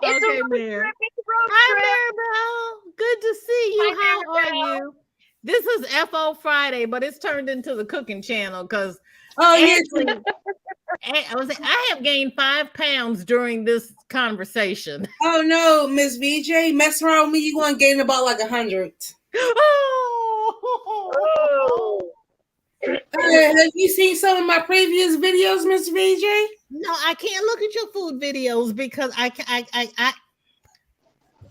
It's Okay, a road Mary. trip. It's a road Hi, trip. Maribel. Good to see you. Hi, How are Maribel. you? This is FO Friday, but it's turned into the cooking channel because Oh yeah, Ashley, I have gained 5 pounds during this conversation. oh no, Miss VJ, mess around with me, you gonna gain about like 100. Oh. Have you seen some of my previous videos, Miss VJ? No, I can't look at your food videos because I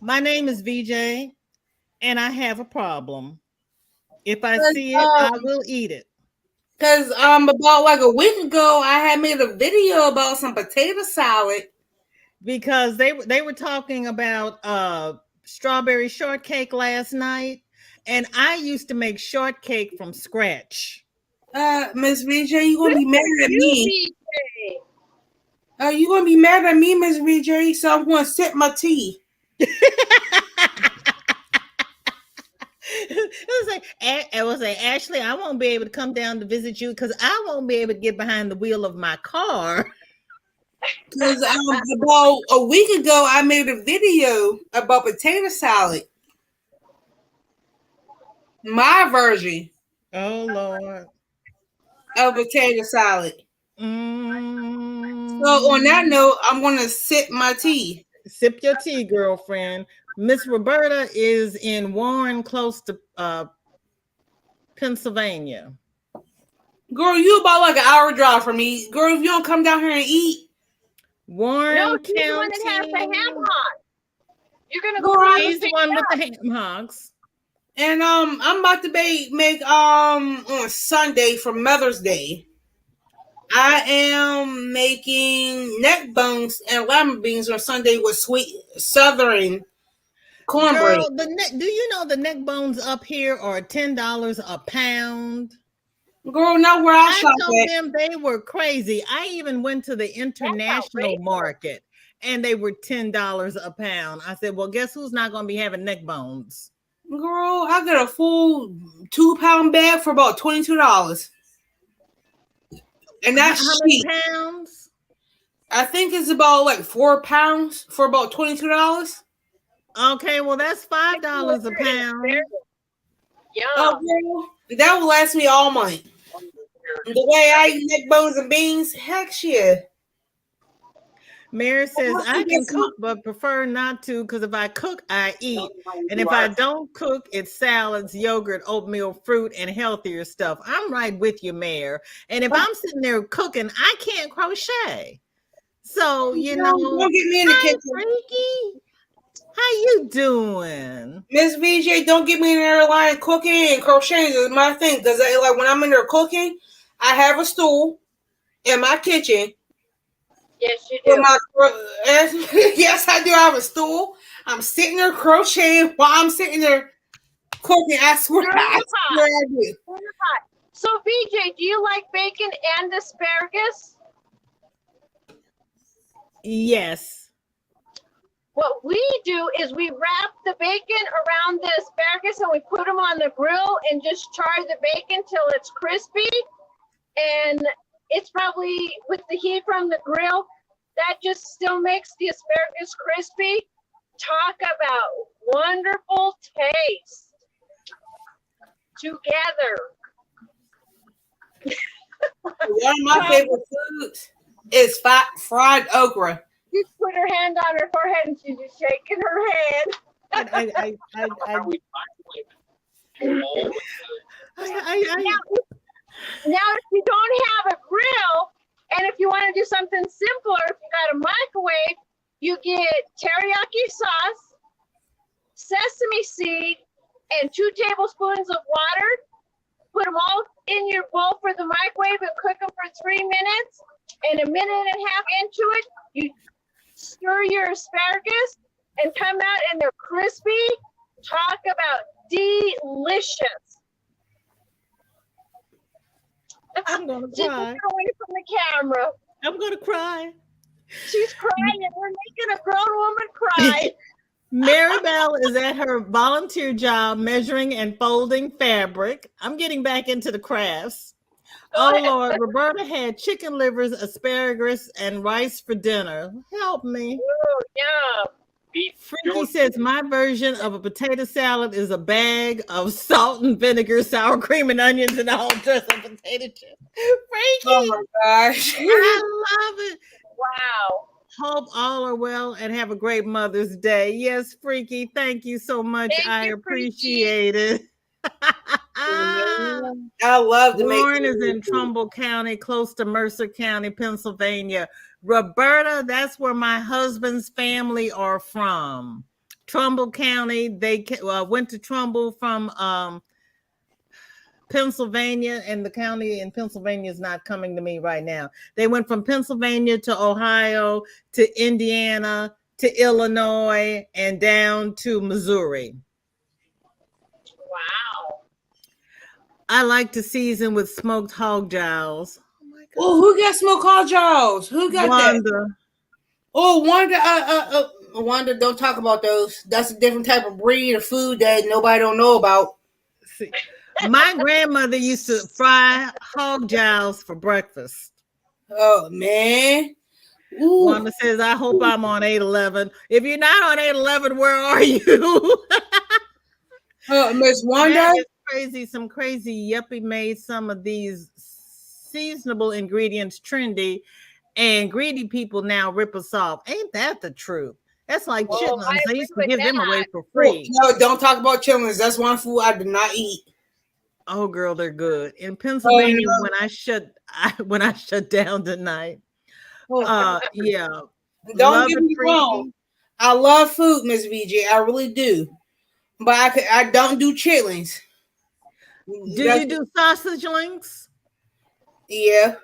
my name is VJ and I have a problem. If I see it, I will eat it. Because about like a week ago, I had made a video about some potato salad. Because they were talking about strawberry shortcake last night, and I used to make shortcake from scratch. Miss VJ, you gonna be mad at You, me? BJ. You gonna be mad at me, Miss VJ? So I'm gonna sip my tea. It was like, Ashley, I won't be able to come down to visit you because I won't be able to get behind the wheel of my car. Because about a week ago, I made a video about potato salad. My version Oh Lord. of potato salad. Mm. So on that note, I'm gonna sip my tea. Sip your tea, girlfriend. Miss Roberta is in Warren, close to Pennsylvania. Girl, you about like an hour drive from me. Girl, if you don't come down here and eat. Warren No, County. she's the one that has the ham hock. You're gonna go. Girl, She's the one with the ham hocks. And I'm about to make on Sunday for Mother's Day. I am making neck bones and lima beans on Sunday with sweet southern cornbread. Girl, do you know the neck bones up here are $10 a pound? Girl, know where I shop told at. them they were crazy. I even went to the international market and they were $10 a pound. I said, well, guess who's not going to be having neck bones? Girl, I got a full 2-pound bag for about $22. And that's how cheap. many pounds? I think it's about like 4 pounds for about $22. Okay, well, that's $5 a pound. Yeah. Oh, girl, that will last me all month. The way I eat neck bones and beans, heck yeah. Mary says, I can cook, but prefer not to because if I cook, I eat. And if I don't cook, it's salads, yogurt, oatmeal, fruit, and healthier stuff. I'm right with you, Mary. And if I'm sitting there cooking, I can't crochet. So, you know, don't get me in the kitchen. Freaky. How you doing? Miss VJ, don't get me in there lying cooking and crocheting is my thing. Because like when I'm in there cooking, I have a stool in my kitchen. Yes, you do. Yes, I do. I have a stool. I'm sitting there crocheting while I'm sitting there cooking. I swear I do. So, VJ, do you like bacon and asparagus? Yes. What we do is we wrap the bacon around the asparagus and we put them on the grill and just char the bacon till it's crispy. And it's probably with the heat from the grill, that just still makes the asparagus crispy. Talk about wonderful taste together. One of my favorite foods is fried okra. She put her hand on her forehead and she's just shaking her head. Now, if you don't have a grill, and if you want to do something simpler, if you got a microwave, you get teriyaki sauce, sesame seed, and 2 tablespoons of water. Put them all in your bowl for the microwave and cook them for 3 minutes. And a minute and a half into it, you stir your asparagus and come out and they're crispy. Talk about delicious. I'm gonna She's cry. looking away from the camera. I'm gonna cry. She's crying. We're making a grown woman cry. Maribel is at her volunteer job measuring and folding fabric. I'm getting back into the crafts. Oh Lord, Roberta had chicken livers, asparagus, and rice for dinner. Help me. Oh, yeah. Freaky says my version of a potato salad is a bag of salt and vinegar, sour cream, and onions, and all dressed up potato chips. Freaky. Oh my gosh. I love it. Wow. Hope all are well and have a great Mother's Day. Yes, Freaky. Thank you so much. I appreciate it. I love to make. Warren is in Trumbull County, close to Mercer County, Pennsylvania. Roberta, that's where my husband's family are from. Trumbull County. They went to Trumbull from Pennsylvania, and the county in Pennsylvania is not coming to me right now. They went from Pennsylvania to Ohio to Indiana to Illinois and down to Missouri. Wow. I like to season with smoked hog jowls. Oh, who got smoked hog jowls? Who got Wanda. that? Oh, Wanda. Wanda, don't talk about those. That's a different type of breed of food that nobody don't know about. See, my grandmother used to fry hog jowls for breakfast. Oh man. Ooh. Wanda says, I hope I'm on 811. If you're not on 811, where are you? Miss Wanda? That is crazy. Some crazy yuppie made some of these seasonable ingredients trendy, and greedy people now rip us off. Ain't that the truth? That's like chitlins. They used to give them away for free. No, don't talk about chitlins. That's one food I do not eat. Oh, girl, they're good. In Pennsylvania, when I shut down tonight. Yeah. Don't get me wrong. I love food, Miss VJ. I really do. But I don't do chitlins. Did you do sausage links? Yeah.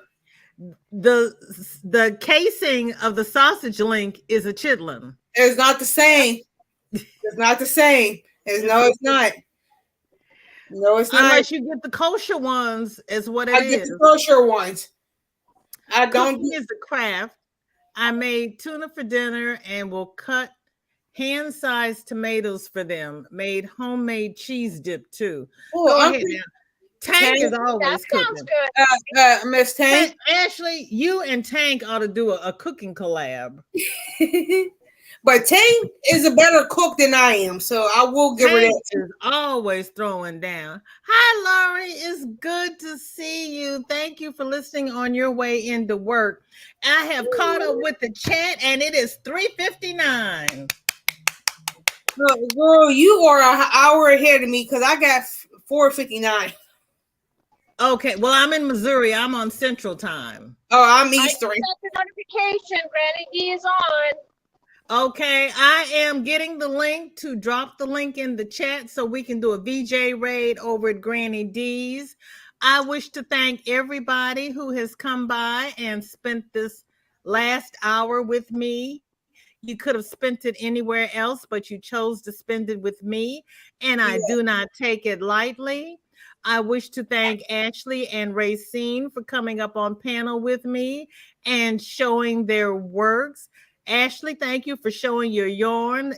The casing of the sausage link is a chitlin. It's not the same. It's not the same. It's not. No, it's not. Unless you get the kosher ones, is what it is. I get the kosher ones. I don't. Cooking is the craft. I made tuna for dinner and will cut hand-sized tomatoes for them. Made homemade cheese dip too. Go ahead now. Tank is always cooking. Good. Miss Tank. Ashley, you and Tank ought to do a cooking collab. But Tank is a better cook than I am, so I will give her that. Is always throwing down. Hi, Laurie. It's good to see you. Thank you for listening on your way into work. I have caught up with the chat, and it is 3:59. Girl, you are an hour ahead of me because I got 4:59. Okay, well, I'm in Missouri. I'm on Central Time. Oh, I'm Eastern. I got the notification. Granny D is on. Okay, I am getting the link to drop the link in the chat so we can do a VJ raid over at Granny D's. I wish to thank everybody who has come by and spent this last hour with me. You could have spent it anywhere else, but you chose to spend it with me, and I do not take it lightly. I wish to thank Ashley and Racine for coming up on panel with me and showing their works. Ashley, thank you for showing your yarn.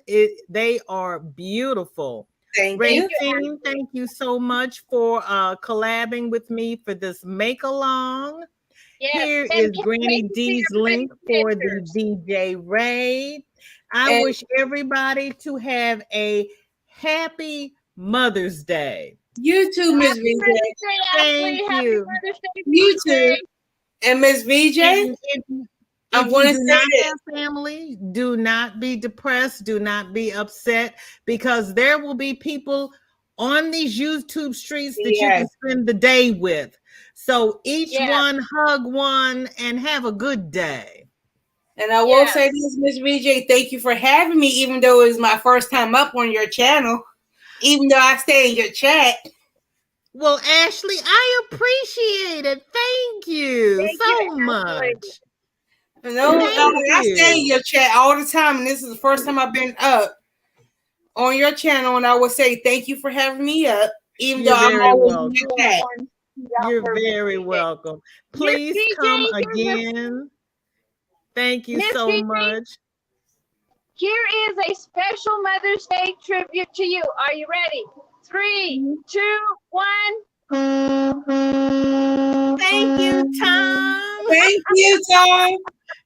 They are beautiful. Thank Racine, you. thank you so much for collabing with me for this make-along. Yes, Here is Granny D's link for the VJ raid. I wish everybody to have a happy Mother's Day. You too, Miss VJ. Thank you. You too. And Miss VJ, And I'm if going you to do say not this. have family, do not be depressed, do not be upset, because there will be people on these YouTube streets that you can spend the day with. So each one hug one and have a good day. And I will say this, Miss VJ, thank you for having me, even though it was my first time up on your channel, even though I stay in your chat. Well, Ashley, I appreciate it. Thank you so much. No, I stay in your chat all the time, and this is the first time I've been up on your channel, and I will say thank you for having me up, even though I'm always in your chat. You're very welcome. Please come again. Thank you so much. Here is a special Mother's Day tribute to you. Are you ready? 3, 2, 1. Thank you, Tom. Thank you, Tom.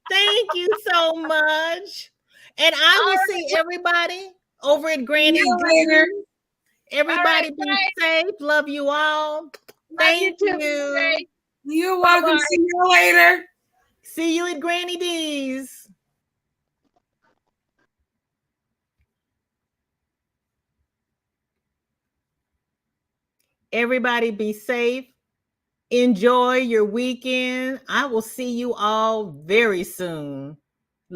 Thank you so much. And I will see everybody over at Granny later. Everybody be safe. Love you all. Thank you. You're welcome. See you later. See you at Granny D's. Everybody be safe. Enjoy your weekend. I will see you all very soon.